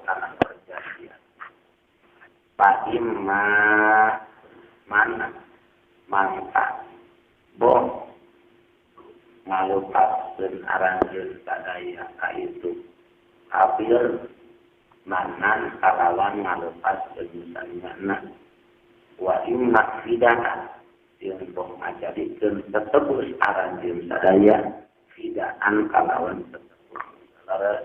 karena perjanjian. Paimma mana mangka boh ngalupaskeun aranjeun sadaya ka itu kabil manan kalawan ngalupaskeun misalna wa imma fidana yang boh ngajarikeun tetebus aranjeun sadaya fidaan kalawan tetebus saudara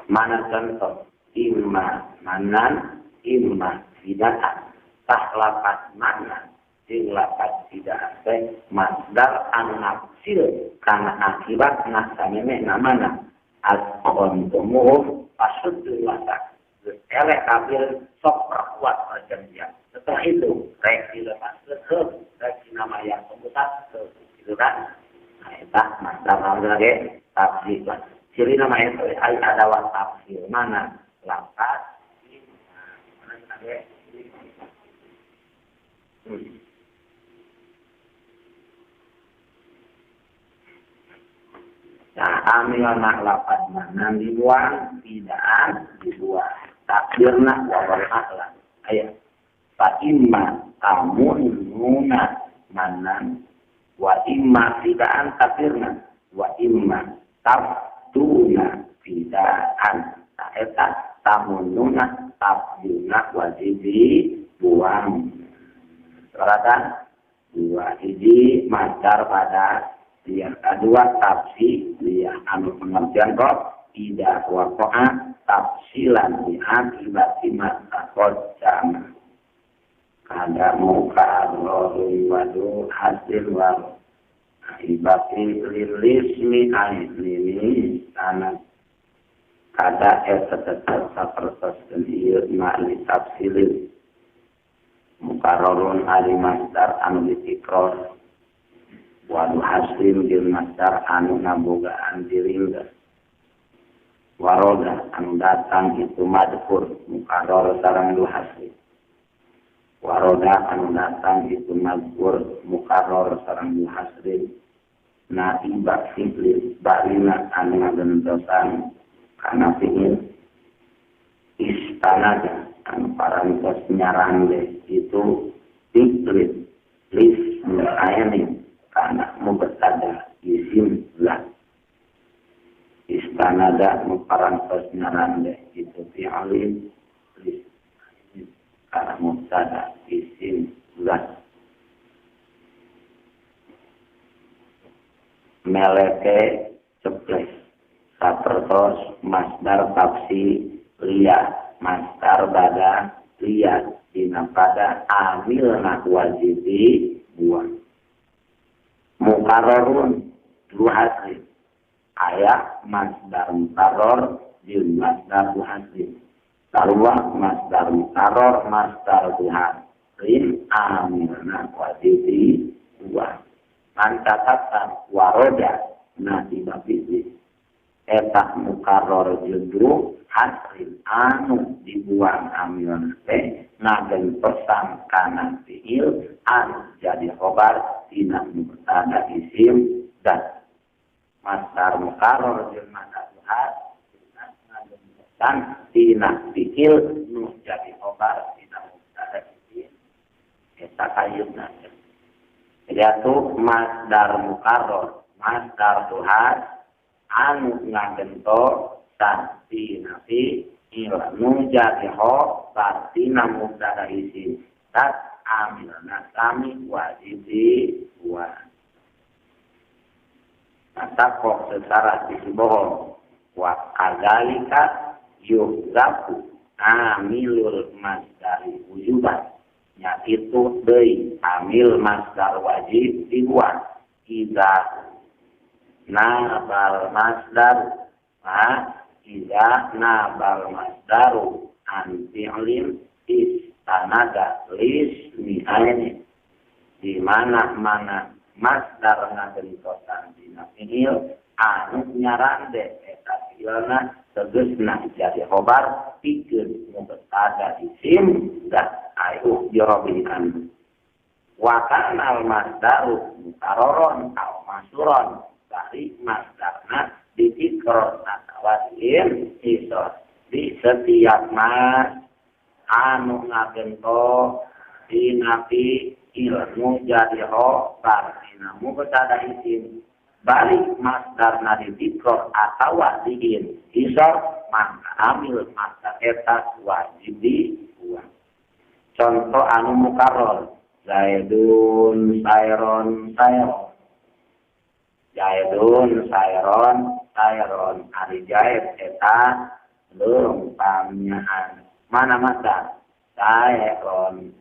mana contoh imma manan imma fidaan tah lapat mana sing lapat fidaan teh masdar anu nafsil kana akibat nasamene namana al-qon tumuh pasudul wasak elek kabil sok perkuat perjanjian setelah itu rek dilepas ke rek nama yang pemutat gitu kan nah eta masdar lagi tafsir ciri nama itu ada wan tafsir mana lapat nah, amilna lapat mana dibuang, tidak dibuang. Takdirna wawal aklan. Ayat. Fa imma tamun nuna manan wa imma tidaan takdirna wa imma tabduna tidaan. Nah, eta tamun nuna tabduna wajibi buang. Berarti dua hiji masdar pada yang kedua tafsir dia anu pengertian kok tidak waqa'a tafsilan di akibat matakod jama kada muka rohi wadu hasil wa ibati lilismi ailini sana kada tetap sapertos dan iya ma'li tafsilin mukarorun alimasdar anu ditikros wadu haslim jeung masdar anu ngabogaan diringgas waroda anu datang itu madkur mukaror sareng du haslim waroda anu datang itu madkur mukaror sareng du haslim naibak fi'il barina anu ngagentosan kana fi'il istanaga anu parantos nyarang itu fi'il lis ayani karena mubtada isim lah istanada muparantos nyarande itu fi'alin karena mubtada isim lah meleke ceples sapertos masdar tafsi liya masdar bada liya dina pada amil nak wajibi buang mukarrarun dua hasil ayat masdar mukarrar jeung masdar hasil sarua masdar mukarrar masdar hasil amilna wajibi dua mantatan waroda nasi babizi eta mukarrar jeung hasil anu dibuang amilna teh nagen pesan kana fiil an jadi khobar tina mubtada isim dan masdar mukarrar jeung masdar nagen pesan tina fiil nu jadi khobar tina mubtada isim eta kayuna jadi atuh masdar mukarrar masdar tuhad anu ngagento tina fiil nu jadi ho artina mubtada isim tak amilna kami wajibi buat mata kok secara disibohong wa kadzalika yuzaku amilul masdari wujuban nya itu deui amil masdar wajib dibuat idza nabal masdar idza nabal masdaru an fi'lin istanada lismi aini di mana masdar ngagentosan dina fi'il anu nyarande eta fi'ilna tegasna jadi khobar pikeun mubtada isim dan ayu jarabikan wa kana al masdaru mukarraron aw masuron dari masdarna ditikrar atawasin isos bisa setiap mas anu ngagento dinapi ilmu jadi ho karena mubtada isim balik masdar nadi dikor atau diin isor maka amil masdar eta wajib dibuang. Contoh anu mukarror Zaidun sayron sayron Zaidun sayron ari Zaid eta leuh pamnyaan mana masdar sayron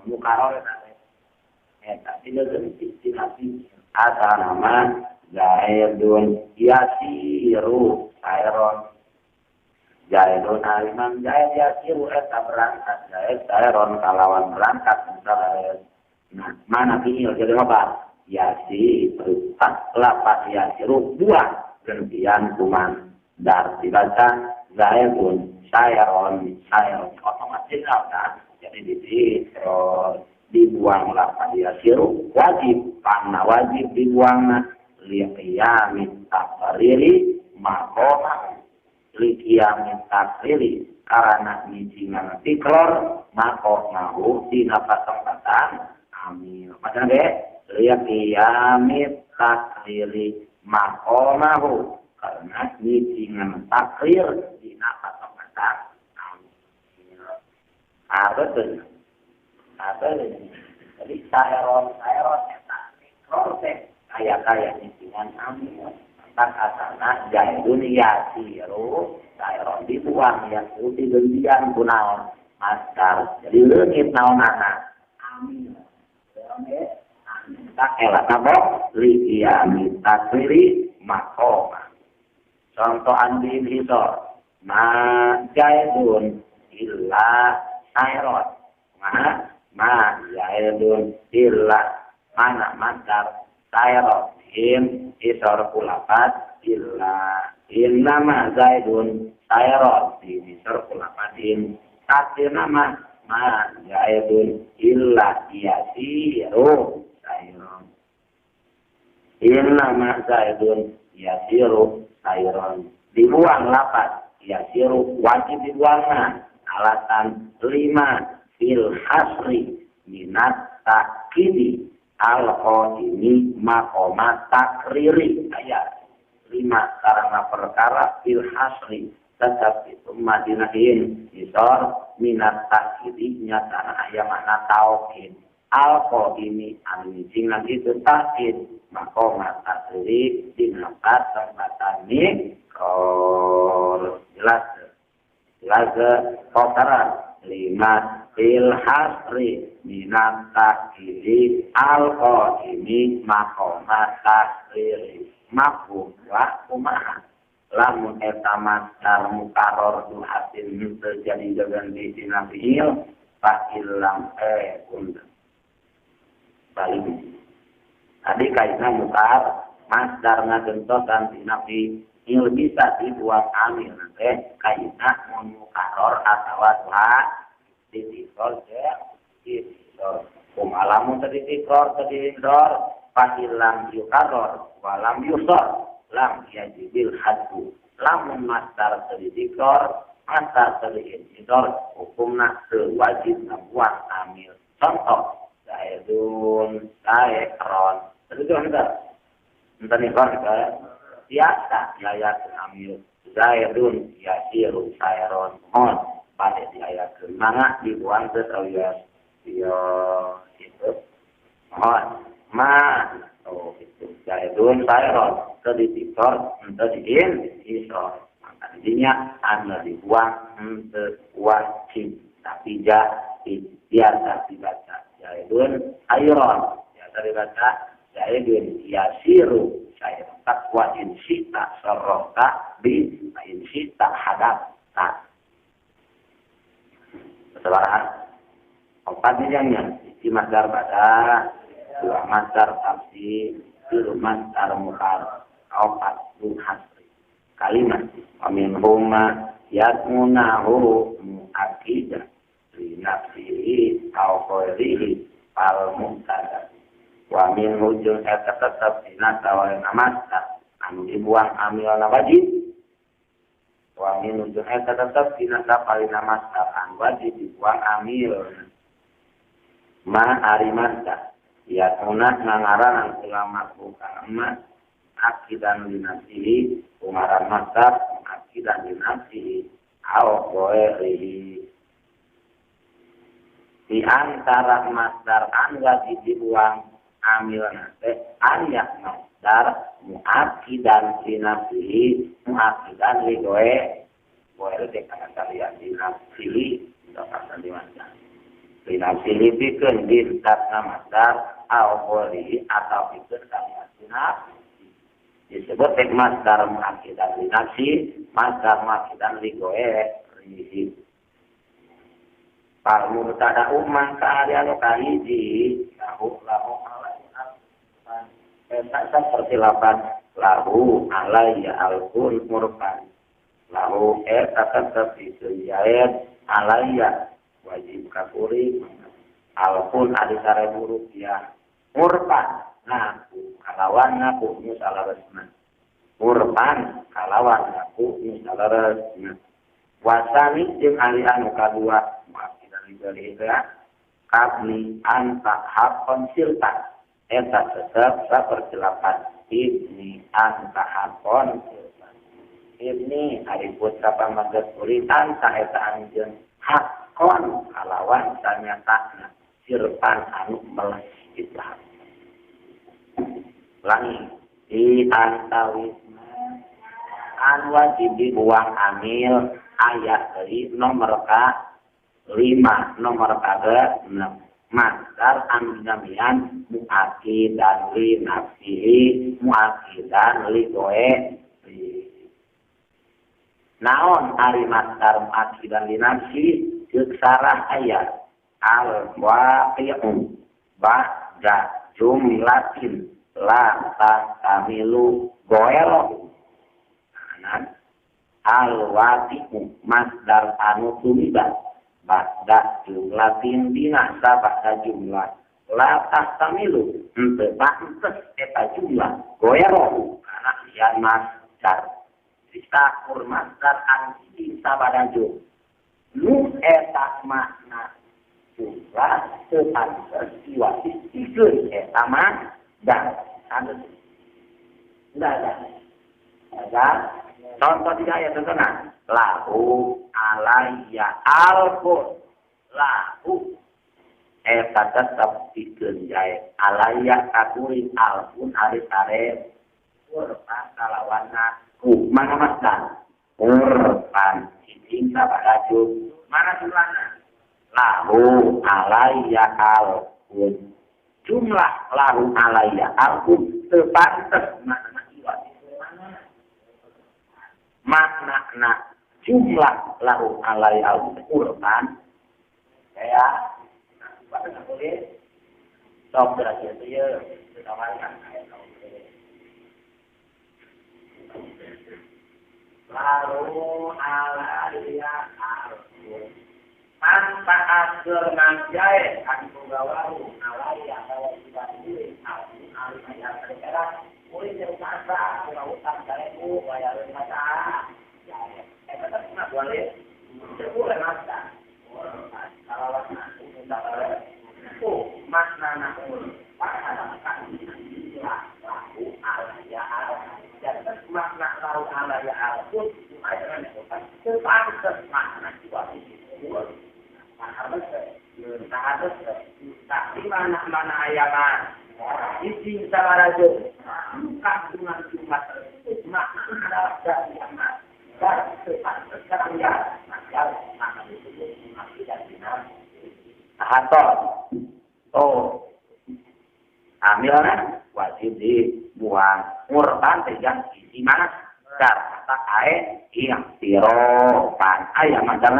mukarror eta tidak istilasi asal nama Zaidun yasiru sayron Zaidun aliman Zaid yasiru eta berangkat Zaid sayron kalawan berangkat misalnya. Nah mana fiil jadi apa yasiru lapat yasiru dua gantian kuman dar dibaca Zaidun sayron otomatis kan jadi dibuang lapan yasiru wajib karena wajib dibuang liqiyamit takriri maqama liqiyamit takriri karena nyicingan tikror maqamahu dina patempatan amil macam deh liqiyamit takriri maqamahu karena nyicingan takrir dina patempatan amil apa tuh jadi sayron kaya dengan amil tak asana Zaidun yasiru sayron dibuang yang putih gantian kunaon masdar jadi leungit naonana amil tak elak napa liqiyami takriri maqama contoh andi hisor ma Zaidun illa sayron Zaidun illa mana masdar sayron isor kulapat illa nama Zaidun sayron isor kulapatin tasir nama Zaidun illa yasiru sayron nama Zaidun yasiru sayron dibuang lapat yasiru wajib dibuangna alasan 5 fil hasri minat takkidi al-qadimi maqama takriri ayat 5 karena perkara fil hasri tetap itu madinahin isor minat takkidi nyata ayat mana taukid al-qadimi al-jingan itu takkid maqama takriri dinapat tempatan jelas kotaran 5 fil hasri minat takkidi al-qadimi maqama takriri mafhum wa kumaha lamun eta masdar mukarror du hasil terjadi ganti dina fiil fa illam kun balik tadi kaitna mukar masdar ngagentosan dina fiil bisa dibuang amil teh kaitna mun mukarror atawa ditikor alamun tadi tikor tadi dor fahilam yukaror walam yusor lam yajibil hadbu lamun masdar tadi tikor masdar tadi dor hukumna wajib buang amil contoh Zaidun sayron tadi itu entah nih kan biasa ayat amil Zaidun yasiru sayron pada di ayat mana dibuang terus ya itu itu Zaidun sayron terditikor terdiin isor maka intinya anda dibuang wajib tapi biasa dibaca Zaidun sayron biasa dibaca Zaidun yasiru sayron takwa insita sorota bi insita hadap tak kesalahan 4 nilainya isi masdar pada 2 masdar tafsir 3 masdar mukhar 4 hasri kalimat amin huma yatmunahu mu'akidah li nafsihi au qawlihi al muqtada wa min hujung tetap dinata wa masdar anu dibuang amil wajib wa minujun eta tetep dina sapalina masdar an wajib dibuang amil ma ari masdar ya tunah ngangaranan ulama bukan akidan dinasihi umaran masdar akidan dinasihi au goeri di antara masdar an wajib dibuang amil nate an yak masdar muakidan dinasihi muakidan li goe itu kata lihat dinasihi dapat dimana dinasihi pikeun dintas masdar au goeri atau pikeun kalimat dinasihi disebut masdar muakidan dinasi masdar muakidan li goeri Pak mubtada umman kalian kahiji lahu tak seperti lapan lahu alayya alkun murfan lahu tetap disujayat alayya wajib kakuri alkun adisare huruf ya murfan ngaku kalawan ngaku musalaresna murfan kalawan ngaku musalaresna wasani jeung ari anu kadua dari itu kabli anta hakon siltan eta tetap seperti lapan ibni anta hakon siltan ibni hari putra pamagas kuritan anta anjeun hakon kalawan sanyatana siltan anu meles kita langi di anta wisma an wajib dibuang amil ayat dari nomor ka 5 nomor kagak 6 masdar amdamian muakidan li nafsihi muakidan li goe naon ari masdar muakidan li nafsi sarah ayat al waqi'u ba'da jumlatin la tamilu goelo kanan al waqi'u masdar anu tumiba pada jumlah dina sabada jumlah la tastamilu henteu pantes eta jumlah goero karena sian masdar distakur masdar anu sabada jumlah lu eta makna jumlah teu pantes diwasikeun eta masdar anu ada contoh tidak ya tentunya lahu alayya alkun lahu eta tetap dikeun jae alayya kakuri alkun ari sare urpan kalawana ku mana masdar urpan cicing sabada jum mana jumlahna lahu alayya alkun jumlah lahu alayya alkun teu pantes makna jumlah lahu alai al-Qur'an kayak pada boleh sok derajat dia ditawarkan lalu alaiya al-Qur'an tanpa agar manjai kan penggawaru alaiya kalau tidak pilih alaiya al-Qur'an boleh terpaksa kalau utang kalian bayar masa tetap nak boleh boleh masa kalau makna nak lahu alaya dan makna lahu alaya pun terpantas makna juga harus tapi mana ayaman isi sama raja kandungan cuma makna adalah dari amat dan sekarang ya makna itu tidak benar atau amilnya wajib dibuang murban yang isi mana kata kae yang tiropan ayam macam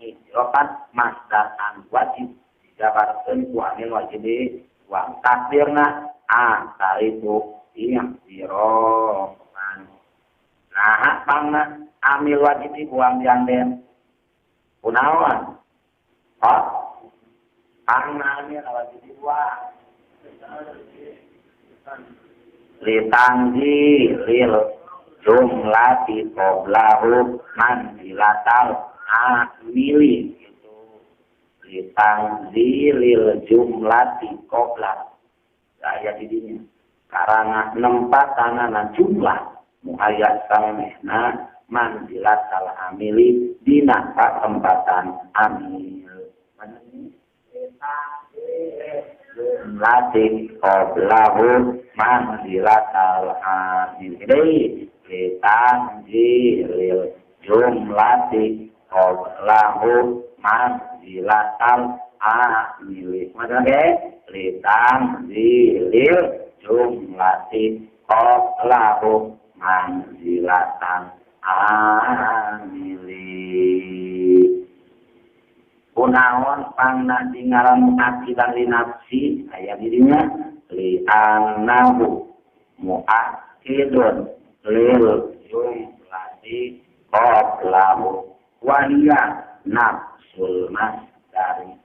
istiropan masdaran wajib dijabarkan kuamil wajib dibuang takdirna tarifu yang tiropan nah pangna amil wajib dibuang janden kunawan pangna amil wajib dibuang litangji lil jumlati qoblahu manzilatal amili itu litangzilil jumlati qoblah ayat didinya karena nempatanana jumlah muayat samehna manzilatal amili dina tempatan amil jumlati qoblahu manzilatal amili litangzilil jumlati qoblahu manzilatal amili macam litangzilil jumlati qoblahu manzilatal amili kunaon pangna dingaran akidah li nafsi aya dirinya li annahu mu'akkidun lil jumlati qoblahu wa hiya nafsul masdari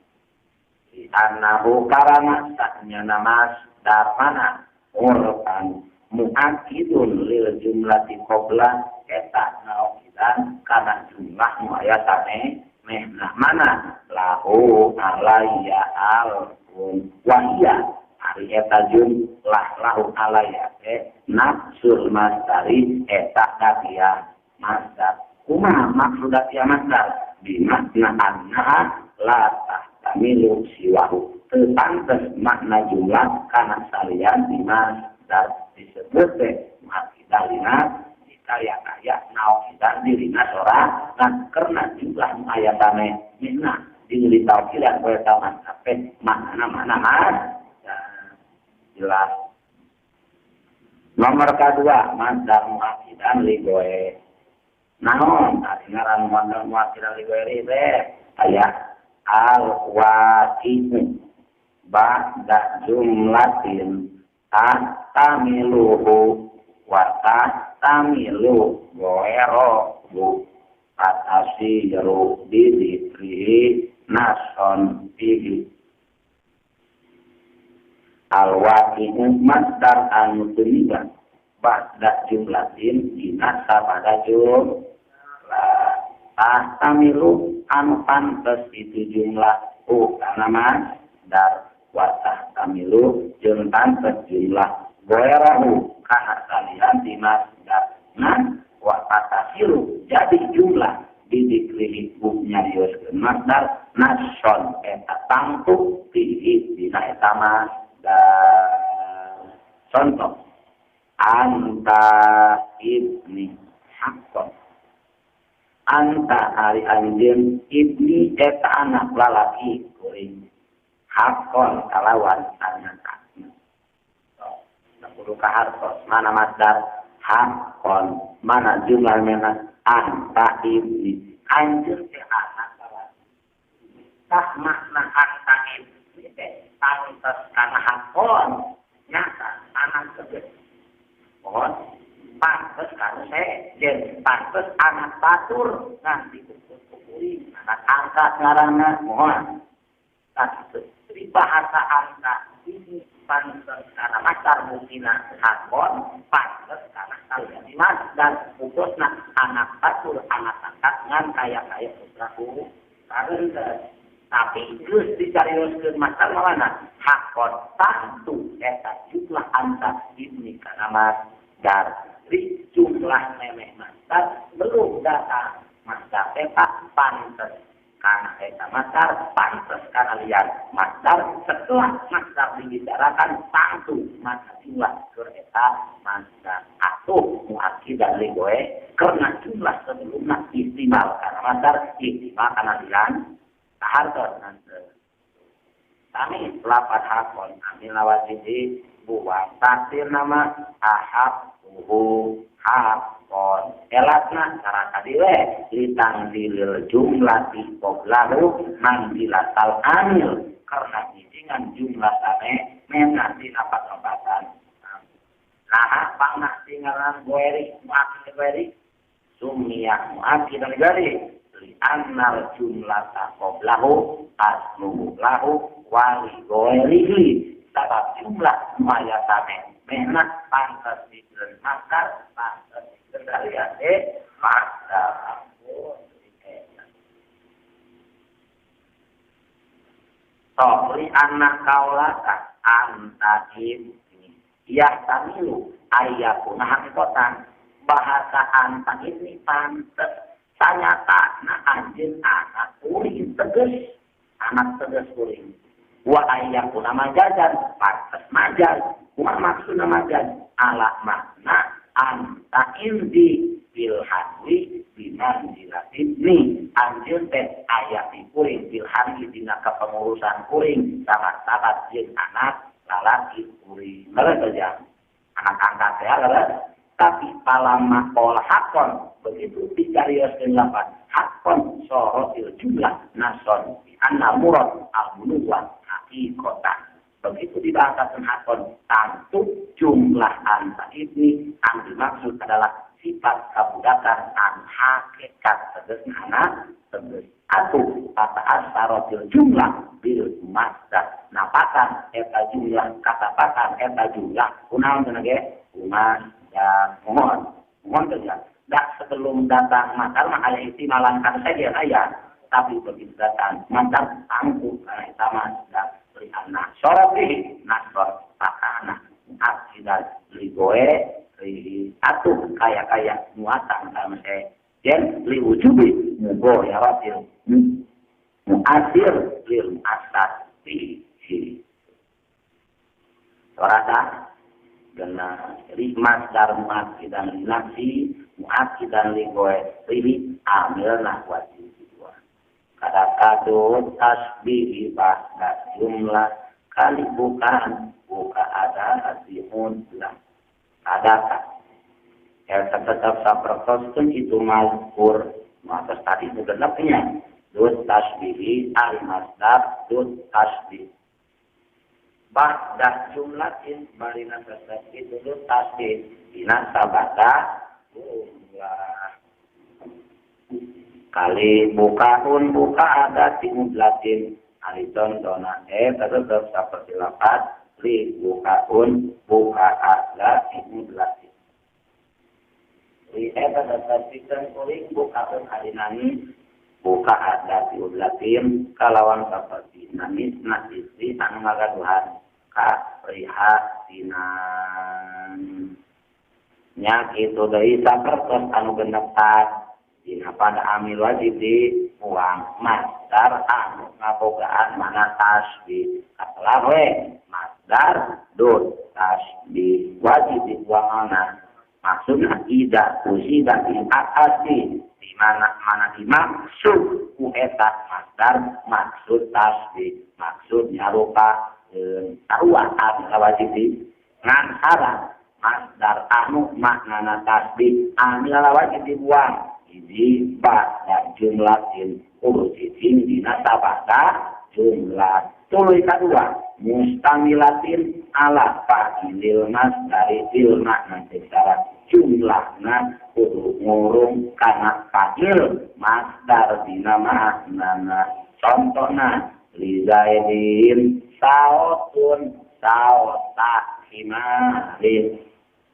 li annahu karana saknyana masdar mana urban mu'akkidun lil jumlati qobla eta naokidan kana jumlah nu aya sane mehna mana lahu alayya alun wahia ari eta jumlah lahu alayya nafsul masdari eta datia masdar kumaha maksud datia masdar bimakna anna la tahtamilu siwahu teu pantes makna jumlah kana salian di masdar disebut akidah lina kaya naokidan dirina sora dan karena jumlah ayatane minna diri taukilan kowe taman sampai mana jelas. Nomor kedua masdar muakidan ligoe naon tadi ngaran masdar muakidan ligoe ribe aya al waqi'u ba'da jumlatin tamiluhu wa tamilu goero bu atasiru bidikri nason bihi al-waqi'u masdar anu tuliban ba'da jumlatin dinasa pada jumlah tamilu anu pantes itu jumlah karena masdar wa tamilu jeung pantes jumlah goerahu kana salian di masdar nah wa atasiru jadi jumlah didikri huknya dioskeun masdar nason eta tangtu tihi dina eta masdar contoh anta ibni haqqan anta ari anjeun ibni eta anak lalaki kuring haqqan kalawan anak kudu kahartos mana masdar hakon mana jumlah mana anta ibni anjur teh anak lalaki tah makna anta ibni teh pantes kana hakon nyata anak gede pohon pantes kana jeung pantes anak batur nanti kumpul-kumpuli anak angkat ngaranna mohon tah di bahasa anta ini pantes karena masdar mungkina hakon pantes karena kalian iman dan putusna anak batur anak angkat ngan kaya putraku karena tapi terus dicarioskeun masdar mana hakon tantu eta jumlah antar ini karena masdar di jumlah memeh masdar belum datang masdar eta pantes karena eta masdar pantes karena lian masdar setelah masdar dibicarakan tantu maka jumlah ke eta masdar atuh muakidan ligoe karena jumlah sebelumnya istimal karena masdar istimal karena lian tahartos nanti kami lapat hakon amil nawasidi buang takdir nama ahab hakon elatna cara kadiwe litang dilil jumlati qoblahu manzilatal amil karena dengan jumlah sane mena dina patempatan nah pangna tingaran goeri muakid goeri sumiyah muakid goeri li annal jumlata qoblahu asluhu lahu wali goerihi sabab jumlah maya sane mena pantas diberi makar pantas Kesariate masdar ampun. Li anak kaulaka antakin ya tamilu ayakuna hakikotan bahasa anta ini pantes tanyata na anjin anak kuring teges anak teges kuring wa ayakuna majajan pantes majaz wa maksudna majaz ala makna anta indi bil hadwi bimanzilatin ni anjeun teh aya di kuring bil hadwi dina kepengurusan kuring sahabat-sahabat jeung anak lalaki kuring meureun saja anak angkat teh tapi palama qol hakon begitu dicarioskeun lapan hakon sorotil jumlah nason anna murad al-bunuwah hakikotan begitu dibahasakan hakon tentu jumlah anta ini yang dimaksud adalah sifat kebudakan an hakikat tegesna anak teges atuh kata asarotil jumlah bil masdar napatan eta jumlah katapatan eta jumlah kunaon teh ge umas ya mohon saja dak sebelum datang makar mah aya istimalan kan saja aya tapi begitu datang mantar tangguh kana eta masdar beri anak sorofi nasor pakana akidat ligoe atuh kaya muatan sama saya dan liwujubi mugo ya wasil muasir lil asas fihi sorata gana rikmas darmat dan nafsi muakidan ligoe ribi amilna wajib dua kada kado tasbih bahasa jumlah kali bukan ada asihun lah adakah yang tetap saperkoskan itu mazkur maka tadi itu genapnya dut tasbihi al-masdar dut tasbih ba'da jumlatin barina tasbih itu dut tasbih bina sabata kali bukaun buka ada timudlatin alison dona tetap seperti lapat li bukaun buka ada timudlatin li tetap kuling bukaun alinani buka ada timudlatin kalawan seperti namis nasisi anu ngagaduhan ka prihatinan nya kitu deui sapertos anu genep dina pada amil wajib di uang masdar anu ngabogaan mana tasbih kalah we masdar dut tasbih wajib di uang mana maksudna ida usida di asli di mana dimaksud ku eta masdar maksud tasbih maksudnya rupa taruan wajib di ngan sarang masdar anu maknana tasbih amil wajib dibuang ini pada jumlahin urusitin dina sabata jumlah tuluy kadua mustamilatin ala fa'ilil masdari fil makna secara jumlahna kudu ngurung kana fa'il masdar dina maknana contohna li zaidin saotun saota himarin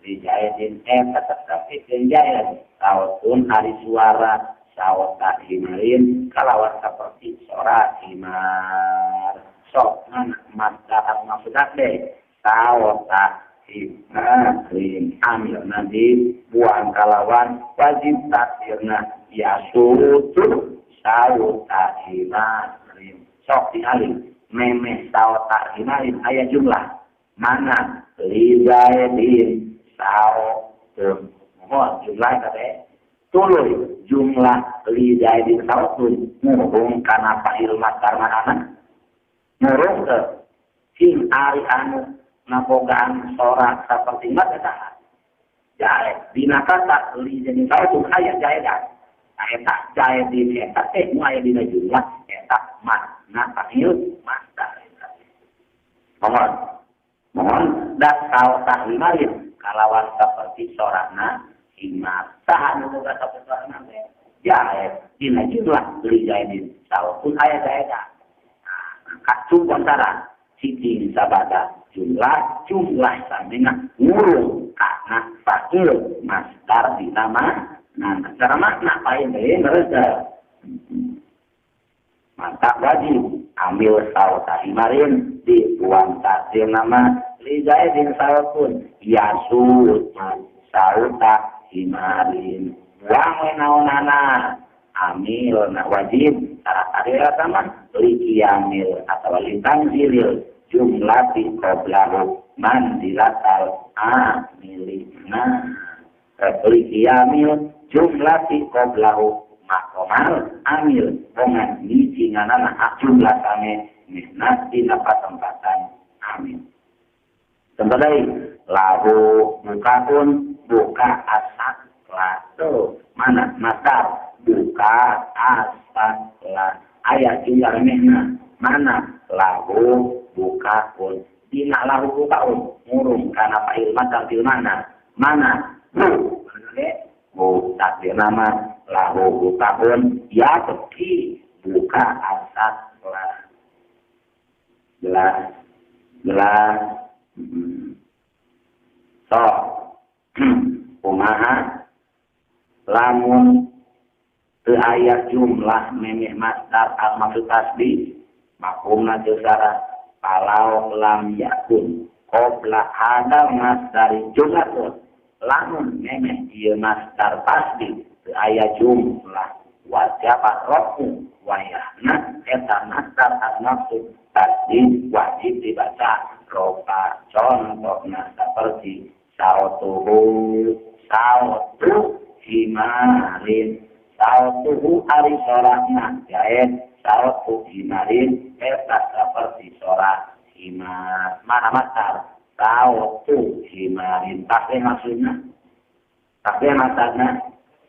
dijaidin tetapi kenjaya sautun hari suara sauta himarin kalawan seperti suara himar sok masyarakat maksudnya deh sauta himarin amil nanti buang kalawan wajib takdirna ya sutu sauta himarin sok dialih meme sauta himarin ayat jumlah mana lizaidin sao mohon jumlah kata tuluy jumlah lizaidin sao tun ngurung kana fa'il masdar manana ngurung ke sing ari anu nabogaan sorak seperti mata jae dina kata lizaidin sao tun aya jae dah eta jae di eta aya dina jumlah eta makna fa'il masdar mohon dak sao tahlimarin kalawan seperti sorana himar tahan juga seperti sorana jae dina jumlah lizaidin saupun ayat ayat kacung kontara cicing sabada jumlah samina ngurung karena fakir masdar di nama cara makna paling mereka maka wajib ambil sauta himarin di uang takdir nama lizaidin sautun yasut sauta himarin uang menaunana amil na wajib cara kadira sama likiamil atau lintang zilil jumlah di qoblahu mandilatal amilina likiamil jumlah di qoblahu makomal amil dengan dicinganan jumlah kami minat di tempatan amin. Kembali lahu buka asak lato mana masar buka asak la ayat jumlah minat mana lahu buka dina lahu buka murung karena fa'il mata fil mana takdir nama lahu bukahun ya pergi buka asap gelas so kumaha lamun ke ayat jumlah memeh masdar al maksud tasbih makumna syarat kalau lam yakun qabla ada masdari jumlah lamun memeh dia masdar tasbih ke ayat jumlah wajabat rohku wayahna eta masdar al maksud tasbih wajib dibaca roka contohnya seperti sautu himarin sautuhu ari sorakna jahit sautu himarin eta seperti sorak himar mana masdar sautu himarin tasbih maksudnya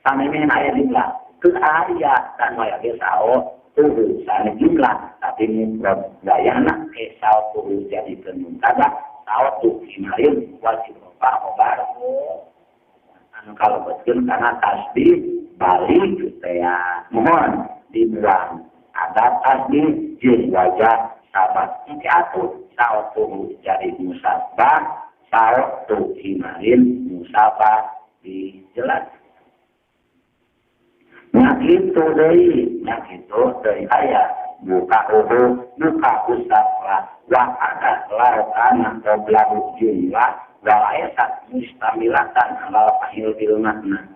sampai ini ayat jumlah ke ayat dan ayat sautu sana jumlah tapi mufrad gayana sautu jadi penuntada sautu himarin wajib obar kalau betul karena tasbih balik saya mohon dibuang ada tasbih jin wajah sahabat ini atur sautu jadi musabah sautu himarin musabah dijelas itu dari ayat buka usaplah wa ada laukana qoblahu jumlah wa ayat mustamilatan ala fahil bil makna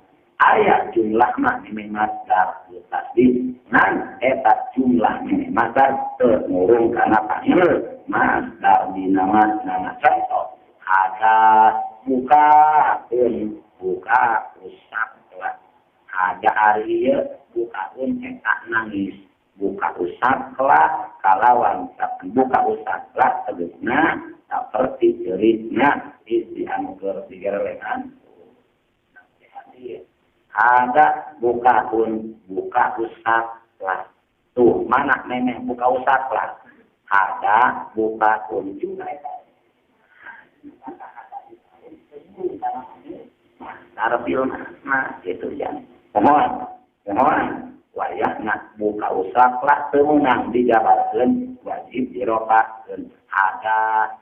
ayat jumlah makna masdar tasbih nan eta jumlah masdar termurung karena fahil masdar di nama contoh ada buka usaplah ada Arya buka tak nangis buka usaplah kalawan buka usaplah tegesna seperti ceritnya dianggur digelekan ada buka usaplah tuh mana memang buka usaplah ada buka juga tarbil gitu ya mohon wayahna buka usaplah temenang dijabarkan wajib dirokakan ada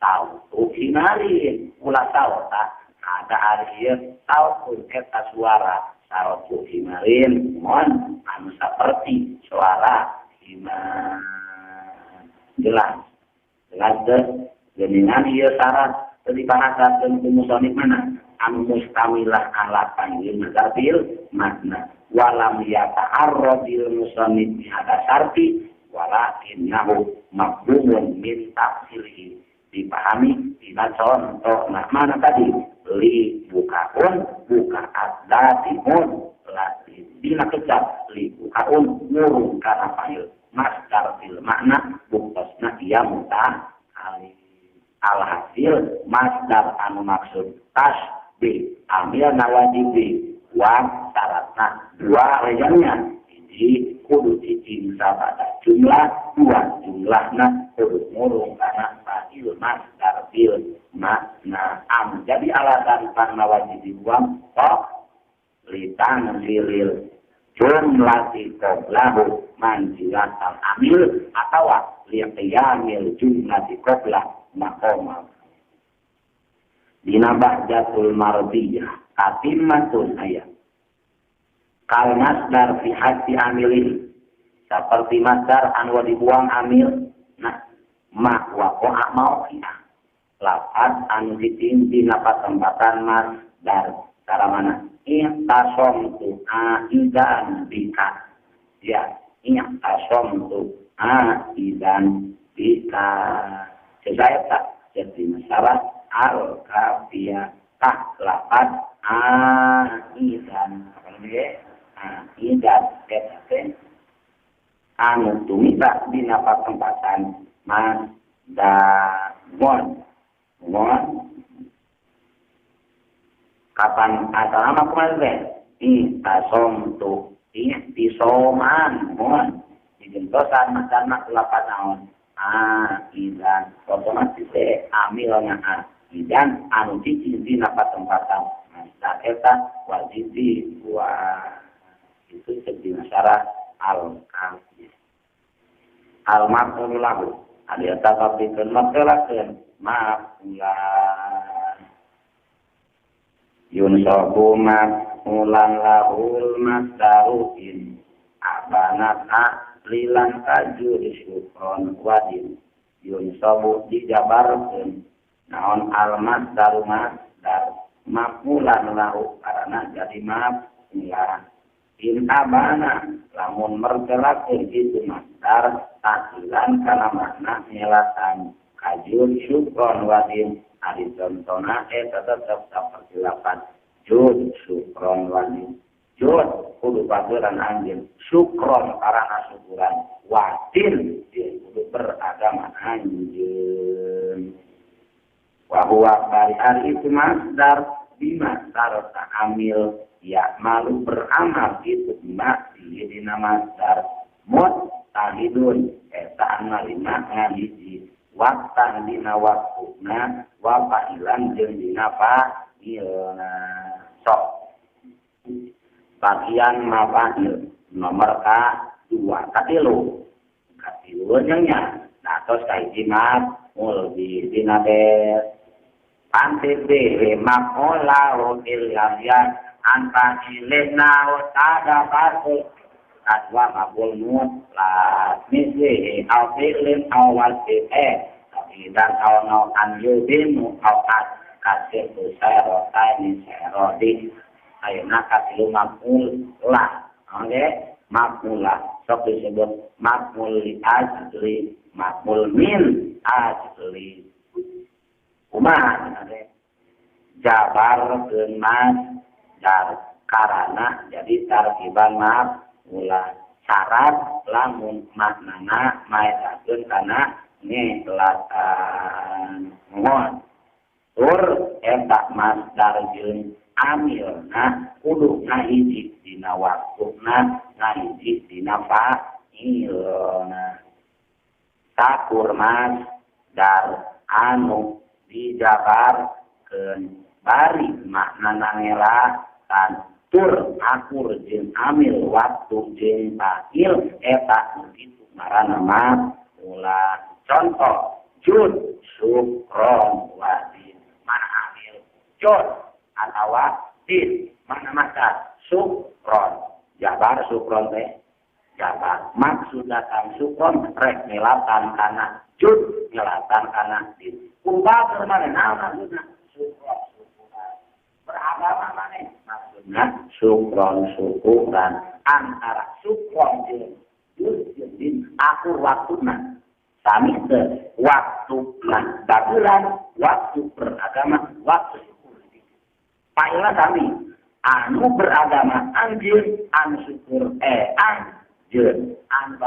sautu hinarin ulah sauta ada arif sautu eta suara sautu hinarin mohon anu seperti suara himar jelas geningan ieu syarat dibahasakeun ku musannif mana anu mustamilah ala panggil mazhabil makna walam yata'arradil musannif ada syarti walakinnahu maqbumun min tafsirih dipahami dina contoh nah mana tadi li bukaun buka adatimun lati dina kecap li bukaun ngurung kana panggil masdar bil makna buktasna dia muta alhasil masdar anu maksud tasbih ambil nawajibi wa syaratna dua rejannya jadi kudu cicing sabada jumlah dua jumlahna kudu murung karena fa'il masdar bil makna jadi alasan karena wajib dibuang kok litang silil jumlati qoblahu manzilat al-amil atau liqiyamil jumlati qoblah maqamal. Dina ba'datul mardiyah katimmatun ayat. Kal masdar fi hati amilin. Seperti masdar anu dibuang amil. Nah, ma waqa'a mauqiyah. Lafaz anu ditimpi napa tempatan masdar. Cara mana? I'tasomtu aidan bika. Ya, i'tasomtu aidan bika. Saya tak jadi masalah al-kafiyah tak lafaz aidan. Aidan kata anu tumita dina patempatan masdar mon kapan asal kemarin i'tasomtu i'tisoman mon dijentosan macana lapan naon idan otomatis amilnya idan anu cici dina patempatan masdar eta wajib dibuat itu jadi syarat al-kafiyah al-maqul lahu ada tatapikeun maktelakeun maqulan yunsabu maqulan lahul masdaruin abanat lilan kaju syukron wadin yunsabu dijabarkeun naon al-masdaru masdar maqulan lahu karena jadi maqulan in abana lamun mergelakeun itu masdar tahlilan kana makna nyelatan kajun syukron wadin ari contona tetep saperti lapan jud syukron wadin jud kudu paturan anjeun syukron karana syukuran wadin kudu beragama anjeun wa huwa bari itu masdar bima sarta amil ya malu beramal itu mbak di nama masdar muttahidun eta analina ngahiji waktan dina waktuna wa fa'ilan jeung dina fa'ilna sok bagian mafa'il nomor ka-2 katilu nya nah terus kahiji maf'ul dina panti makola rodil yasyan anta ilena tada batu aswa mabul mut la misli au filin au wasi tapi dan au no an yudinu au kasir busero tani serodi ayuna kasilu mabul lah oke mabul lah sok disebut mabul li ajli mabul min ajli umah jabar kemas dar karana jadi tarkiban mula syarat lamun maknana maedakeun kana ngelatan ngon tur eta masdar jeung amilna kudu ngahiji dina waktuna ngahiji dina fa'ilna sakur masdar anu dijabarkeun bari maknana ngelatan tur akur jeung amil waktu jeung fa'il eta kitu ngaranna mula contoh jud syukron wadin mana amil jud atawa din mana masdar syukron jabar syukron teh jabar maksudna kan syukron rek ngelatan kana jud ngelatan kana din kumpul mana maksudna syukron beragama mana maksudnya syukron syukuran antara syukron jeung din akur waktuna sami teh waktu lan bagulan waktu beragama waktu syukur paila sami anu beragama anjeun anu syukur anjeun anu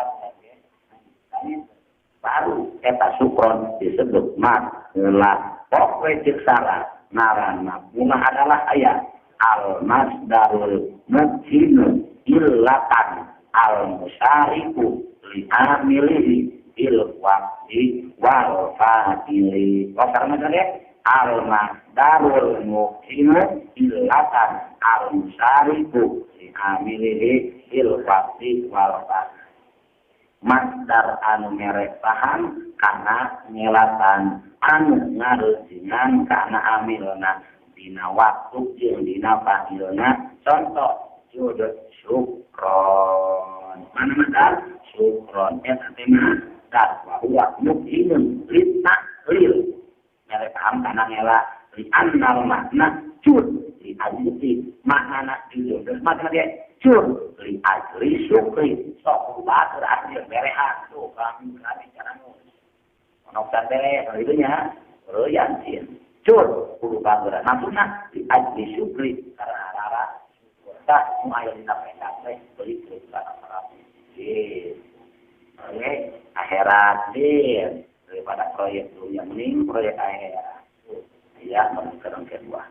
baru eta syukron disebut makna pokoknya cek salah narana bunga adalah ayat al-masdarul mujinu illatan al-musariku li'amilihi il-waqti wal-fa'ili wasarnya kan ya al-masdarul mujinu illatan al-musariku li'amilihi fil waqti wal pas. Masdar anu merek paham kana ngelatan anu ngaresingan kana amilna dina waktu jeung dina fa'ilna. Contoh judul syukron. Mana masdar? Syukron. Eta teh masdar wa huwa muf'ilun litaklil. Merek paham kana ngela li annal makna jud li ajli makna judul. Makna dia jud li ajli syukri. Sok ubah berarti berehat tuh kami cara nulis. Ono teh itu nya royan sin. Jud kudu bagera. Maksudna li ajli syukri karena rara tak semua yang ditampilkan teh beli kepada para oke, akhirat daripada proyek dunia mending proyek akhirat. Ya, menurut kedua.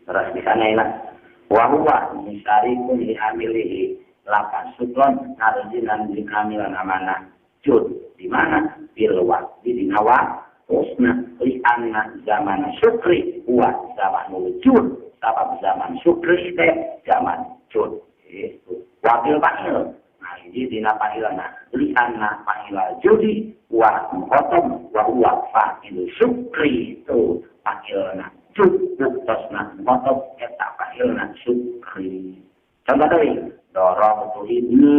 Terus di sana ilah wahwa musarikun li amilihi lapan sukron narjinan di kamilan amanah jud di mana bil waqti di nawa usna li anna zaman syukri wa zaman wujud sabab zaman syukri teh zaman jud itu wakil fa'il. Nah ini dina fa'ilna li anna fa'ila judi wa muqaddam wa huwa fa'il syukri itu fa'ilna jud buktasna muqaddam eta fa'ilna syukri. Contoh deui dorong tu ini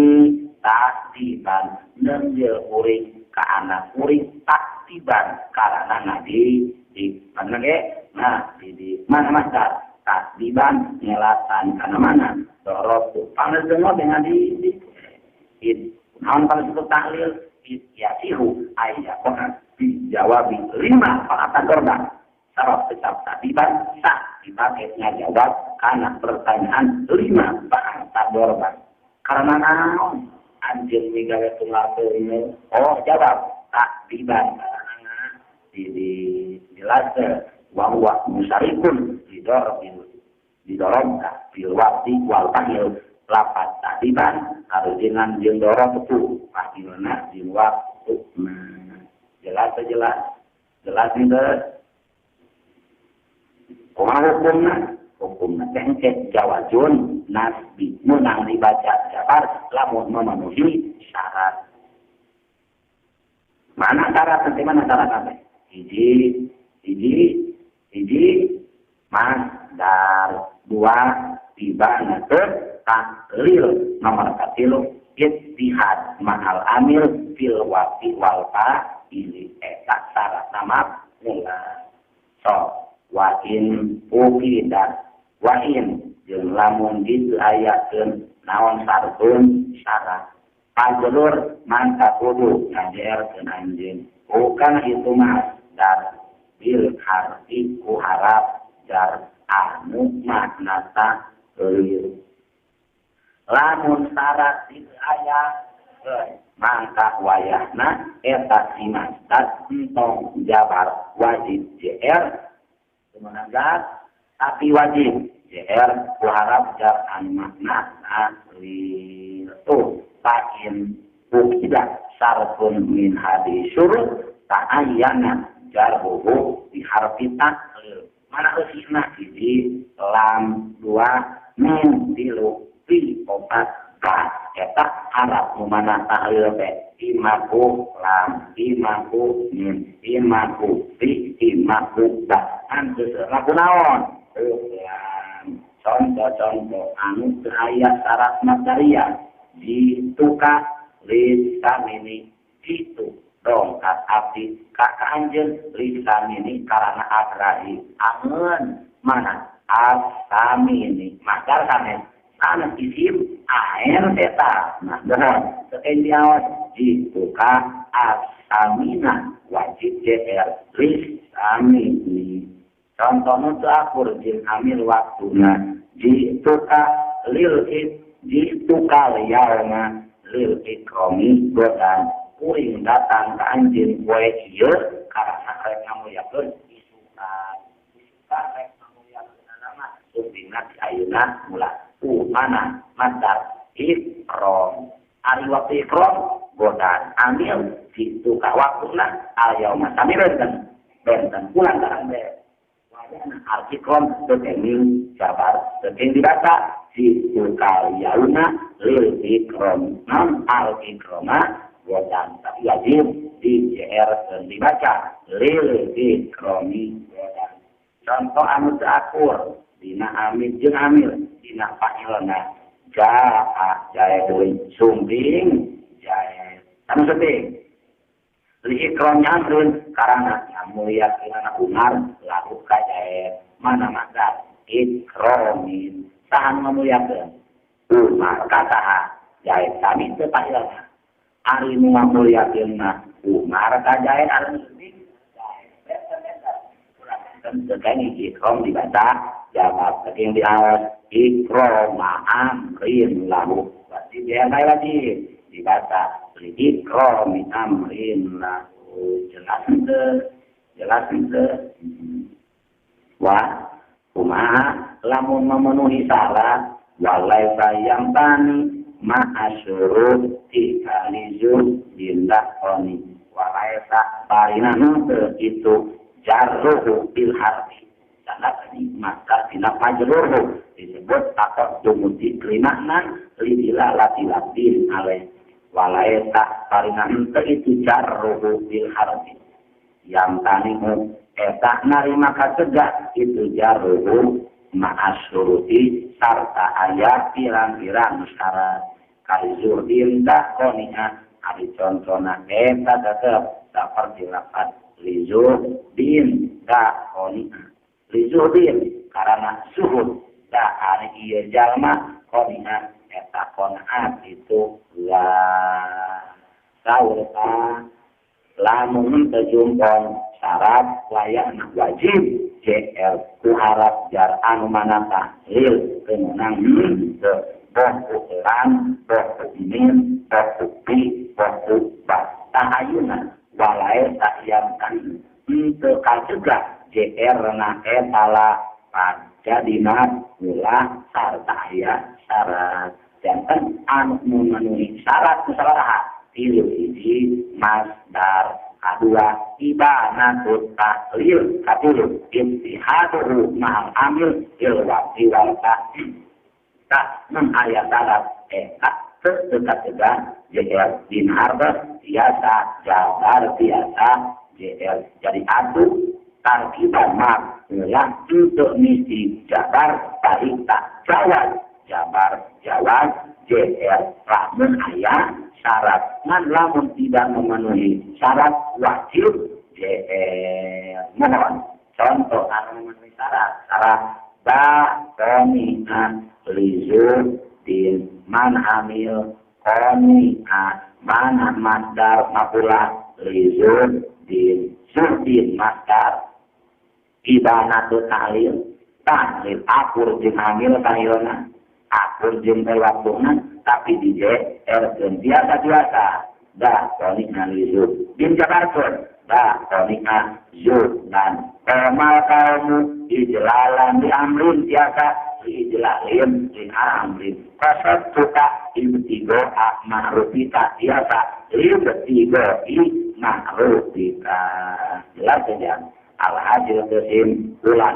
taktiban nenjel uring ka anak uring taktiban karena nabi di mana ge nah di mana masdar taktiban ngelatan kana mana dorong tu panggil semua dengan di naon paling itu tahlil ya sihu ayat konan dijawabi 5 perkataan dorong saraf tetap taktiban sah dipakai ngajawab karena pertanyaan 5 perkataan dorong karena naon anjir migawe tunggal ini oh jawab taktiban karena di laser wahwa musarikun didorong bil waqti wal fa'il lapat taktiban harusnya jeung dorong itu fa'ilna di waktu jelas itu hukumna tengkek jawazun nasbi menang dibaca jabar lamun memenuhi syarat. Mana syarat nanti mana syarat apa? Hiji masdar 2 tiba natur taklil nomor 1 ittihad mahal amil fil waqti wal fa'ili eta syarat nama mula so wa in uqidat wa in jeung lamun dilayakeun naon sartun syarat pajulur manta kudu ngajerkeun anjeun bukan itu mas dar bil harfi ku harap dar anu maknata keliru lamun syarat dilayat mangka wayahna eta si masdar entong jabar wajib jr semangat tapi wajib JR kuharap jar an makna asli tuh takin bukida sarfun min hadis syurut ta'ayyana jarhuhu di harfi taklil mana usina hiji lam 2 min tilu fi 4 ka eta harap mana tahlil teh imaku lam imaku min imaku fi imaku ba antus laku naon contoh anu ayat syarat material dituka lisan ini itu dongkat api kakak anjeun lisan ini karena agrahi angeun mana asami ini makar sanes sana isim air eta nah benar sekian diawat dituka asamina wajib jr lisan ini contohnya akur jin amil waktuna jituka lil jituka liarna lil ikromi godan kuring datang ke anjin kue kieu karena rek ngamuliakeun isukan rek ngamuliakeun nama subina ayeuna mula mana madar ikrom ari waktu ikrom godan amil jituka waktuna ayauma samireun benten pulang karang be artikon bertemu jabar. Yang dibaca situ kaliyauna lil ikram non al ikrama dan tapi wajib di JR dan dibaca lil ikrami dan contoh anu terakur dina amil jeung amil dina fa'ilna jaa jaedun sumbing jaed anu seting li ikram nyamreun karana ngamuliakeun Umar laku ka jaed mana maka ikramin tahan memuliakan Umar kata jaid kami itu fa'ilna ari nu ngamuliakeun Umar ka jaid anu sedih jaid ikram dibaca jawab yang di awal ikram amrin lahu berarti dia wajib dibaca ikram amrin lahu jelas itu wah kumaha lamun memenuhi syarat walai sayang tani ma'asyurut ikalizun dindak koni walai tak parina nante itu jarruhu bil harfi sangat ini maka tindak majruhu disebut takut dumuti klimakna lidila lati-latin alaih walai tak parina nante itu jarruhu bil harfi yang tanimu etak narima kasegak itu jaruhu ma'asyuruti sarta ayat pirang-pirang syarat kaizurdin tak konia ari contohna eta tetep seperti lapat lizurdin tak konia lizurdin karena suhud tak ari iya jalma konia eta konaat itu saurta lamun terjumpong syarat layak wajib JL ku harap jar anu manata lil kemenang ke boh ukeran boh umin boh upi boh ubat tahayuna walai tak yamkan untuk kacegah JR na etala jadina mula sarta ayat syarat jantan anu memenuhi syarat musyawarah pilih isi masdar kedua ibanatut taklil katilu imtihaduhu ma'al amil ilwakti walta tak ayat syarat tak terdekat-dekat JL bin harber biasa jabar biasa JL jadi adu tarkiban mak ulang untuk misi jabar tarik tak jabar jawab JL lamun ayat syarat ngan lamun tidak memenuhi syarat wajib mohon contoh anu memenuhi syarat komi'ah lizur din man amil komi'ah mana masdar makulah lizur din surdin masdar ibanatu ta'lil akur jeung amil tahilna akur jeung waktuna tapi di JR dan biasa dah konika lizur bin jabarkun dah konika zur dan komal kaumu ijlalan di amrin biasa ijlalin di amrin kasat suka ibtigo ma'rufita biasa ibtigo ma'rufita jelas saja al-hajil kesim ulan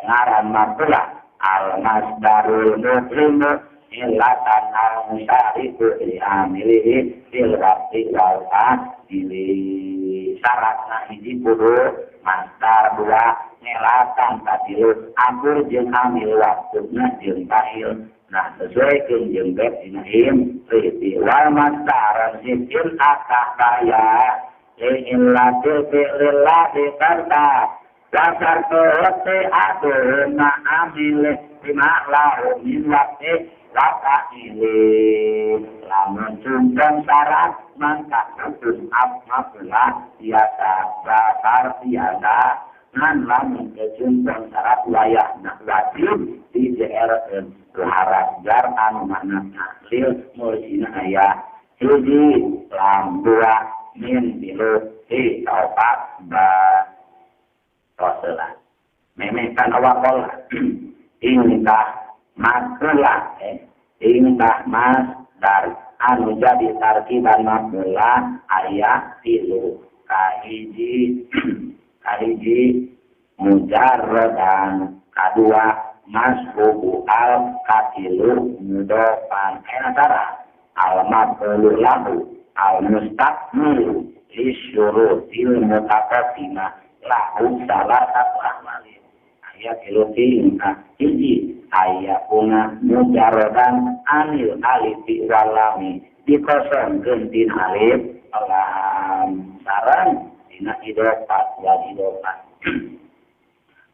ngaran makulah al-masdarul muslimu ilatan al-musyariku li'amilihi silwakti wal'adili syaratna hiji kudu masdar dua ngelatan katilu akur jeung amil waktuna jeung tahil nah sesuai jeung beb dinahim riti wal masdar sikin akah kaya li'illatil fi'lillahi karta dasar kelete aduh ma'amilih bimaklahu min wakti laka ini lamun cumbang syarat mangka kudus apapula biasa bakar biasa nan lamun kecumbang syarat wayah nak wajib di JR berharap jar anu makna taklil mursina ayah hiji lambua min bilu taupak Rasulullah. Memehkan awakol ingkah makulah ingkah mas dari anu jadi tarkiban makulah ayat tilu kahiji mujarrad dan kedua masbubu al katilu mudofan enatara al maqulu lahu al mustaqmilu lisyurutil mutaqaddimah lahu salah satu amali ayat iluti hiji ayakuna mujarodan anil alifi walami dikosongkeun tin alif alam sareng dina idofat wal idofat.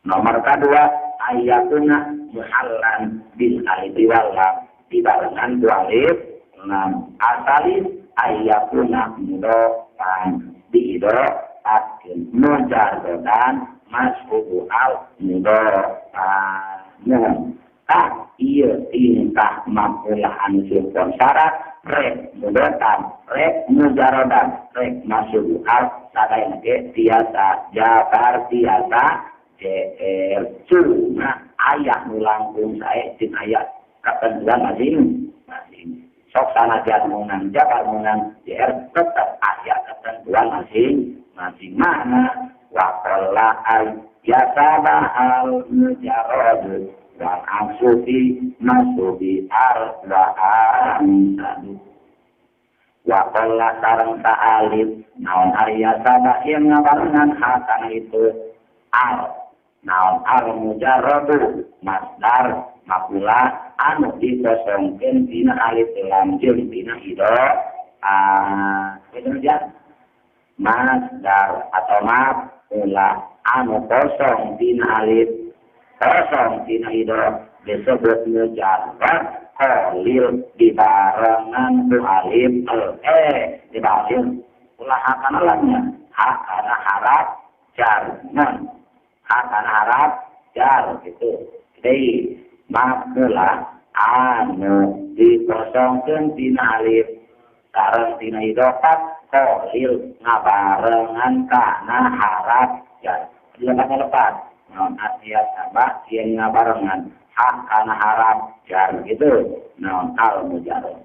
Nomor kedua ayakuna muhallan bil alif wal lam dibarengan dua alif lam asali ayakuna mudofan diidofat mujarodan masbubu al mudofan iya tingkah makulahan sulpon syarat rek mudotan rek mujarodan rek masbubu al sadaya ke tiasa jabar tiasa jr cuma ayat mulangkung saya din ayat ketentuan masing-masing sok sanajan menang jabar menang jr tetap ayat ketentuan masing-masing mana wakola al yasaba al mujarod wal amsufi masubi ar wa amsadu wakola sarang sa'alif naon arya sabah yang ngabarengan hakana itu al naon al mujarrodu masdar makula anu dikosongkeun dina alif lam jeung dina ido kemudian masdar atau makula anu kosong dina alif kosong dina ido disebut mujarrad qalil dibarengan tu alif dibarengan ulah hakana lamnya hakana harap jar hakana harap jar gitu jadi makula anu dikosongkeun dina alif sareng dina idofat qalil ngabarengan kana harap jar dia lepas non asia sabah yang ngabarengan hak kana harap jar gitu non al mujarrad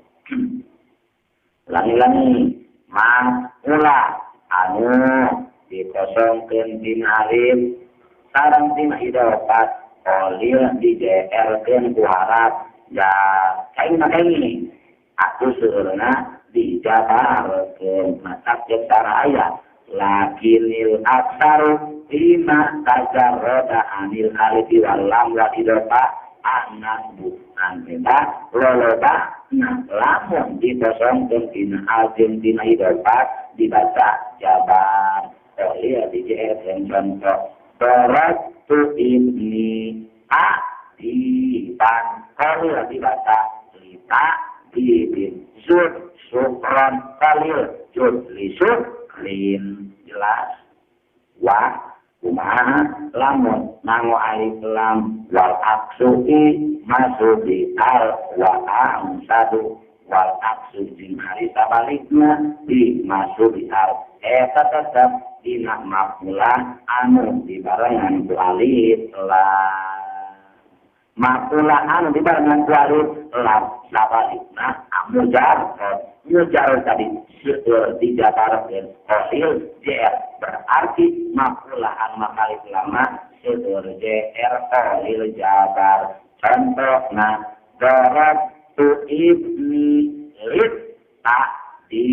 langi-langi makula anu dikosongkeun dina alif sareng dina idofat qalil dijerkeun ku harap ya kain atuh seueurna dijabarkeun matak jeung saraya lakinil aksaru lima tajarroda anil alif wal lam wa idofat anan bukan beda loloba lamun dikosongkeun dina alif dina idofat dibaca jabar qalil dijerkeun contoh berat tu ini di ban qalil dibaca lita bibin sud sukron qalil jud lisud lin jelas wa kumaha lamun nango alif lam wal aksuki masubi al wa amsadu wal aksu jin hari sabalikna di masubi al eta tetap dina makula anu dibarengan ku alif lam makula anu dibarengan ku alif lam sabalikna mujarrad tadi dijabarkeun qalil jr berarti makula anu alif lam seueur jr qalil jabar contohna darab tu ibni lit tak di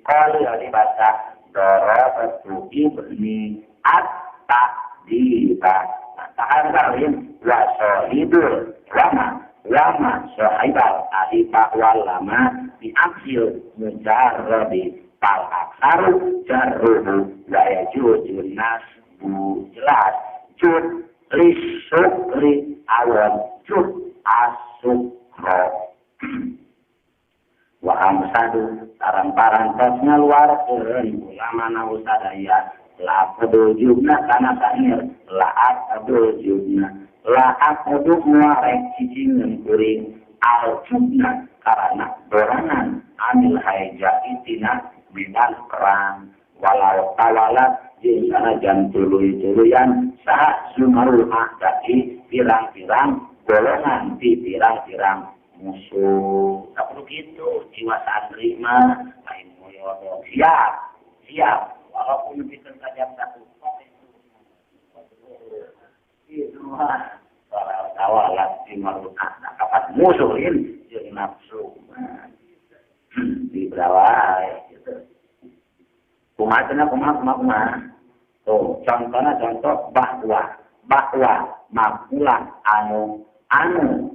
qalil dibaca darabatu ibni at-ta diba tahan kalim wa sahibul lama sahibal alifah wal lama diaksil mujarradi pal aksaru jarruhu wa yajujun nasbu jelas jud lisukri awan jud asukro wa amsadu tarang-tarang ngaluarkeun ulama nahu sadaya la pedujubna kana sair la pedujubna la pedug muarek cicingkeun kuring al-jubna karena dorangan anil haija'itina binan perang walau tawalat jeung sanajan tuluy-tuluyan saha sumarul ahdati pirang-pirang golongan di pirang-pirang musuh. Tak perlu gitu, jiwa santri mah lain moyodok. Siap. Walaupun lebih terkadang satu. Itu mah tawalat dimarukan kapan musuhin jeung nafsu di bawah gitu. Kumaha tuh contoh bahwa makulah anu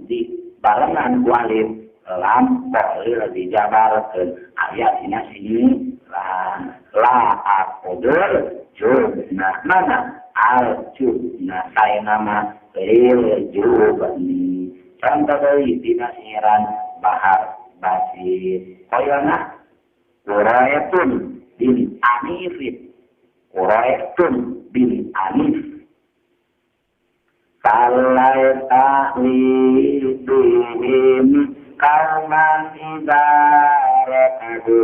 di barengan walid lampol di jabarkeun aya dina sini la aqdur jubna mana al jubna saya nama lil jubni contoh deui dina siran bahar basir koyona urayatun bin anifit urayatun bin anif kalai ta'lidihim kauman ibarakahu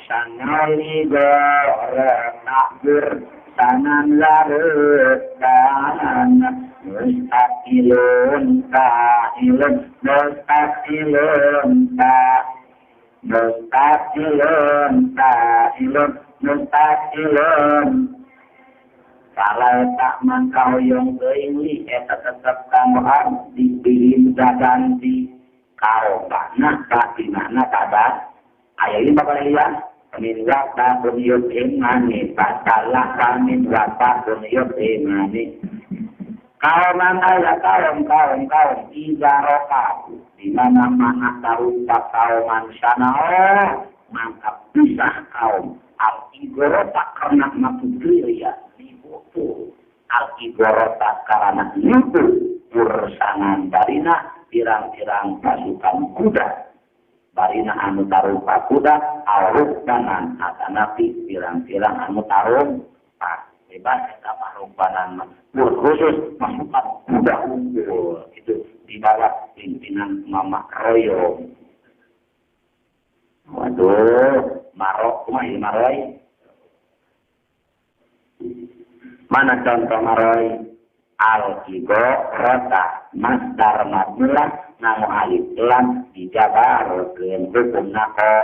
sangali gorek takbir sanan larutan mustaqilun ta'ilun kalau tak mangkau yang ini tetap kamu dibikin ganti kau makna tak dimana tada ayat ini bakal lihat minyak tak buniut imani batalah kami berapa buniut imani kau mana ya kaum ibarokaku di mana tahu kau mansana maka pisah kaum al-ibarota karena mapudri ya al-ibarota karena itu ursangan darina pirang-pirang pasukan kuda barina anu tarupa kuda al-rukbanan atanapi pirang-pirang anu tarupa bebas kita parumpanan khusus pasukan kuda unggul itu di bawah pimpinan Mama Royo. Waduh, Marok Maroy. Mana contoh Maroy? Al-Igo Rota Masdar Madullah Namu Alif Lam Dijabar Keun Hukum Nako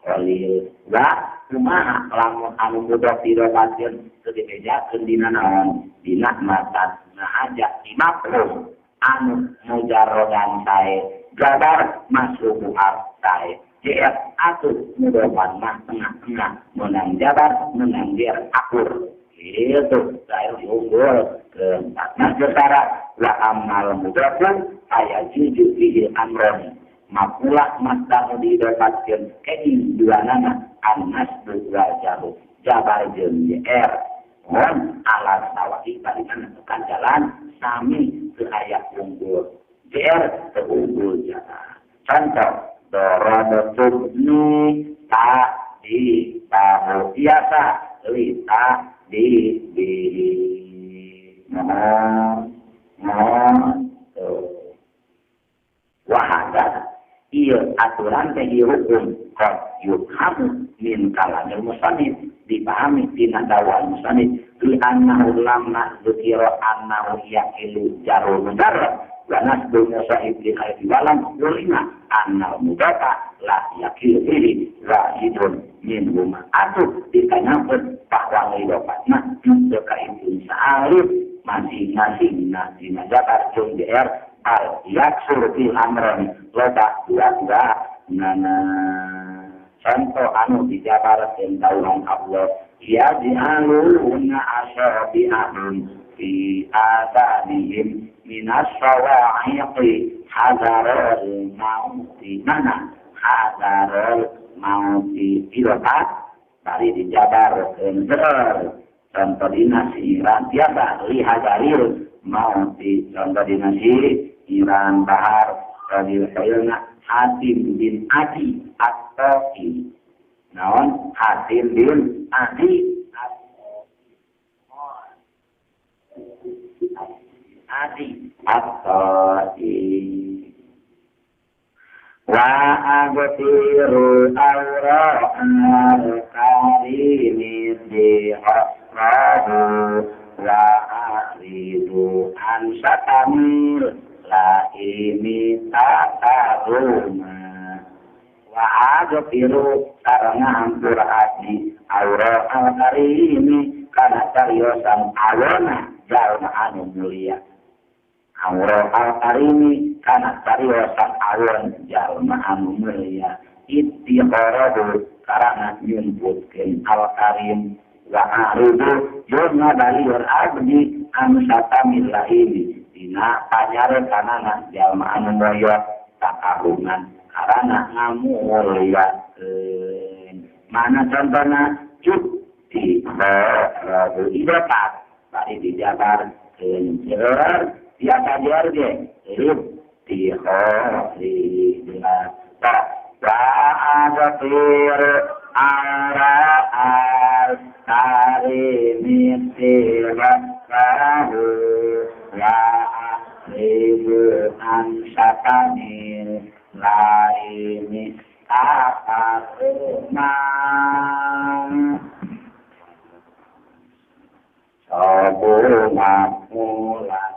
Olil Wa Kumaha Lamun Anu Mudah Dirobatin Kedekeja Kendina Naon Dina Matan Nahaja Imaprum Anu Mujarodan Sae Jabar Masuk Buhar Sae Jr. Atuh Mudoban Mah Tengah-tengah Menang Jabar Menang Dir Akur itu saya unggul keempat. Nah secara wa amal mudrakun ayat jujur fihi amron makulah masdar didapatkan kini dua nama anas dua jauh jabar jeung jr on alat tawahi balikan tekan jalan sami ke ayat unggul jr ke unggul jalan contoh dorodotum ni tak di tahu biasa lita di wahada iya aturan tadi hukum kod yukhamu min kalamil musannif dipahami tina dawal musannif li annahu lamma dzukira annahu yaqilu jarul mudarrab wa nasbu musahib li khairi walam ulima annal mudata la yaqilu bihi wahidun min huma atuh ditanyakeun bahwa idopatna terkait sa'alif masing-masing dina jabar jeung DR al-yaksur fil amran loba dua-dua nana contoh anu dijabar tentang Allah ya dialuna asyabi ahun fi adanihim minas sawa'iqi hadarul mauti mana hadarul mauti idopat dari dijabar kendor contoh dinasi Iran biasa lihadaril mauti contoh dinasi Iran bahar dari sayana Hatim bin Adi At-Toki naon Hatim bin Adi At-Toki wa agfiru awra'al karimi dihasrahu wa akridu ansatamir la ini takaruma wa agfiru sarana ampur hati awra'al karimi kana cariosan awona jalma anu mulia Aura al-karimi kana tariwasan awan jalma anu mulia ittiqarahu karana nyumputkeun al-karim wa aridu yurna balihur abdi anu satamila ini dina panyarekanana jalma anu mulia takarunan karana ngamuliakeun mana contohna ittiqarahu ibarat bari dijabar keuncer biasa dia dia ittihari bila ta'adafir ara'al karimitilah kahu ribu ansatanil laini apatumah sobu mamulah